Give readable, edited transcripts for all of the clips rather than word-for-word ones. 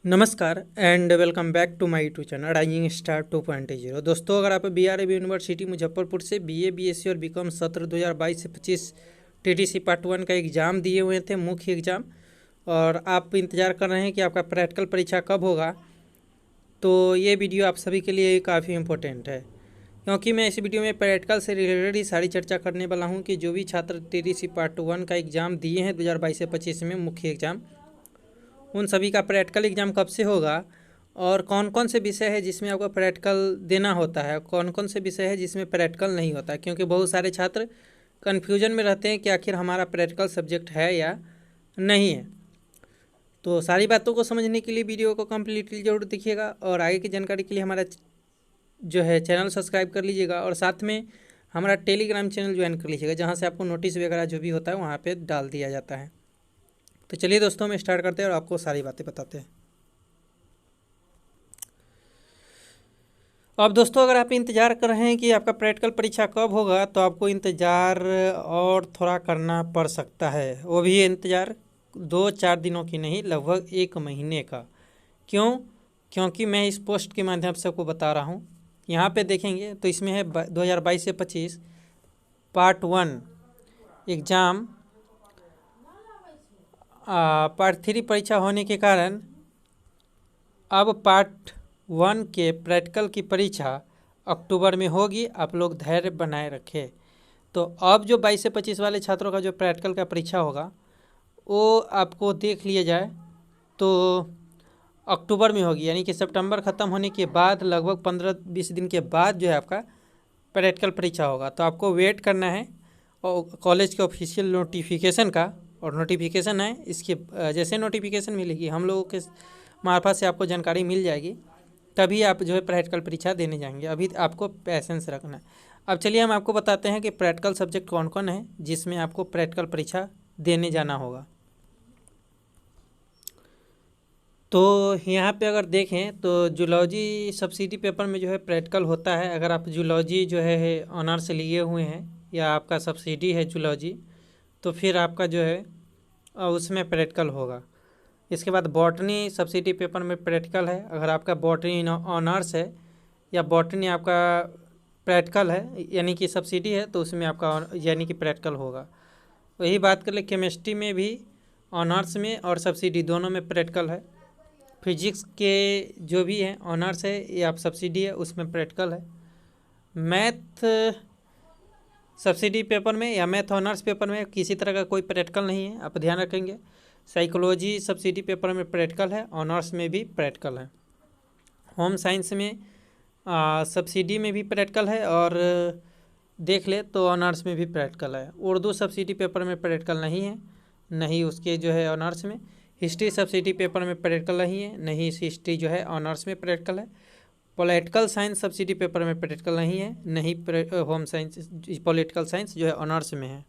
नमस्कार and welcome back to my YouTube channel Rising Star 2.0। दोस्तों, अगर आप BRAB यूनिवर्सिटी मुजफ्फरपुर से BA BSc और बीकॉम सत्र 2022 से 25 TTC पार्ट 1 का एग्ज़ाम दिए हुए थे, मुख्य एग्ज़ाम, और आप इंतज़ार कर रहे हैं कि आपका प्रैक्टिकल परीक्षा कब होगा, तो ये वीडियो आप सभी के लिए काफ़ी इम्पोर्टेंट है, क्योंकि मैं इस वीडियो में प्रैक्टिकल से रिलेटेड ही सारी चर्चा करने वाला हूँ कि जो भी छात्र TTC पार्ट 1 का एग्ज़ाम दिए हैं 2022 से 25 में मुख्य एग्ज़ाम, उन सभी का प्रैक्टिकल एग्ज़ाम कब से होगा और कौन कौन से विषय है जिसमें आपको प्रैक्टिकल देना होता है, कौन कौन से विषय है जिसमें प्रैक्टिकल नहीं होता। क्योंकि बहुत सारे छात्र कन्फ्यूजन में रहते हैं कि आखिर हमारा प्रैक्टिकल सब्जेक्ट है या नहीं है। तो सारी बातों को समझने के लिए वीडियो को कम्प्लीटली जरूर देखिएगा और आगे की जानकारी के लिए हमारा जो है चैनल सब्सक्राइब कर लीजिएगा और साथ में हमारा टेलीग्राम चैनल ज्वाइन कर लीजिएगा, जहाँ से आपको नोटिस वगैरह जो भी होता है वहाँ पर डाल दिया जाता है। तो चलिए दोस्तों, हम स्टार्ट करते हैं और आपको सारी बातें बताते हैं। अब दोस्तों, अगर आप इंतज़ार कर रहे हैं कि आपका प्रैक्टिकल परीक्षा कब होगा, तो आपको इंतज़ार और थोड़ा करना पड़ सकता है। वो भी इंतज़ार 2-4 दिनों की नहीं, लगभग 1 महीने का। क्यों? क्योंकि मैं इस पोस्ट के माध्यम से आपको बता रहा हूँ। यहाँ पे देखेंगे तो इसमें है 2022 से 25 पार्ट 1 एग्ज़ाम, पार्ट 3 परीक्षा होने के कारण अब पार्ट 1 के प्रैक्टिकल की परीक्षा अक्टूबर में होगी। आप लोग धैर्य बनाए रखें। तो अब जो 22 से 25 वाले छात्रों का जो प्रैक्टिकल का परीक्षा होगा वो आपको देख लिया जाए तो अक्टूबर में होगी, यानी कि सितंबर ख़त्म होने के बाद लगभग 15-20 दिन के बाद जो है आपका प्रैक्टिकल परीक्षा होगा। तो आपको वेट करना है और कॉलेज के ऑफिशियल नोटिफिकेशन का, और नोटिफिकेशन है इसके जैसे नोटिफिकेशन मिलेगी हम लोगों के मार्फत से आपको जानकारी मिल जाएगी, तभी आप जो है प्रैक्टिकल परीक्षा देने जाएंगे। अभी आपको पैसेंस रखना है। अब चलिए हम आपको बताते हैं कि प्रैक्टिकल सब्जेक्ट कौन कौन है जिसमें आपको प्रैक्टिकल परीक्षा देने जाना होगा। तो यहाँ पे अगर देखें तो जूलॉजी सब्सिडी पेपर में जो है प्रैक्टिकल होता है। अगर आप जूलॉजी जो है ऑनर्स लिए हुए हैं या आपका सब्सिडी है जूलॉजी, तो फिर आपका जो है उसमें प्रैक्टिकल होगा। इसके बाद बॉटनी सब्सिडी पेपर में प्रैक्टिकल है। अगर आपका बॉटनी ऑनर्स है या बॉटनी आपका प्रैक्टिकल है यानी कि सब्सिडी है, तो उसमें आपका यानी कि प्रैक्टिकल होगा। वही बात कर ले, केमिस्ट्री में भी ऑनर्स में और सब्सिडी दोनों में प्रैक्टिकल है। फिजिक्स के जो भी हैं ऑनर्स है या सब्सिडी है उसमें प्रैक्टिकल है। मैथ सब्सिडी पेपर में या मैथ ऑनर्स पेपर में किसी तरह का कोई प्रैक्टिकल नहीं है, आप ध्यान रखेंगे। साइकोलॉजी सब्सिडी पेपर में प्रैक्टिकल है, ऑनर्स में भी प्रैक्टिकल है। होम साइंस में सब्सिडी में भी प्रैक्टिकल है और देख ले तो ऑनर्स में भी प्रैक्टिकल है। उर्दू सब्सिडी पेपर में प्रैक्टिकल नहीं है, नहीं उसके जो है ऑनर्स में। हिस्ट्री सब्सिडी पेपर में प्रैक्टिकल नहीं है, नहीं हिस्ट्री जो है ऑनर्स में प्रैक्टिकल है। पॉलिटिकल साइंस सब्सिडी पेपर में प्रैक्टिकल नहीं है, नहीं होम साइंस पॉलिटिकल साइंस जो है ऑनर्स में है।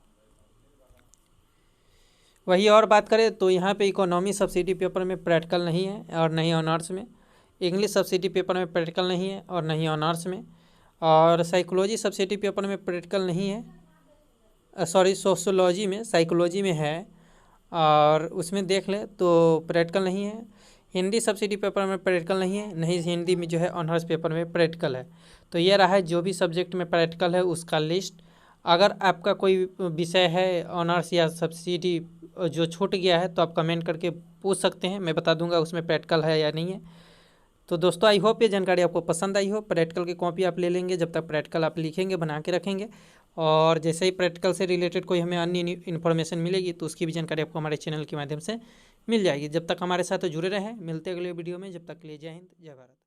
वही और बात करें तो यहाँ पे इकोनॉमी सब्सिडी पेपर में प्रैक्टिकल नहीं है और नहीं ऑनर्स में। इंग्लिश सब्सिडी पेपर में प्रैक्टिकल नहीं है और नहीं ऑनर्स में। और साइकोलॉजी सब्सिडी पेपर में प्रैक्टिकल नहीं है, सॉरी सोशोलॉजी में, साइकोलॉजी में है और उसमें देख ले तो प्रैक्टिकल नहीं है। हिंदी सब्सिडी पेपर में प्रैक्टिकल नहीं है, नहीं हिंदी में जो है ऑनर्स पेपर में प्रैक्टिकल है। तो ये रहा है जो भी सब्जेक्ट में प्रैक्टिकल है उसका लिस्ट। अगर आपका कोई विषय है ऑनर्स या सब्सिडी जो छूट गया है तो आप कमेंट करके पूछ सकते हैं, मैं बता दूंगा उसमें प्रैक्टिकल है या नहीं है। तो दोस्तों, आई होप ये जानकारी आपको पसंद आई हो। प्रैक्टिकल की कॉपी आप ले लेंगे, जब तक प्रैक्टिकल आप लिखेंगे बना के रखेंगे, और जैसे ही प्रैक्टिकल से रिलेटेड कोई हमें अन्य इन्फॉर्मेशन मिलेगी तो उसकी भी जानकारी आपको हमारे चैनल के माध्यम से मिल जाएगी। जब तक हमारे साथ जुड़े रहें, मिलते अगले वीडियो में। जब तक के लिए जय हिंद, जय भारत।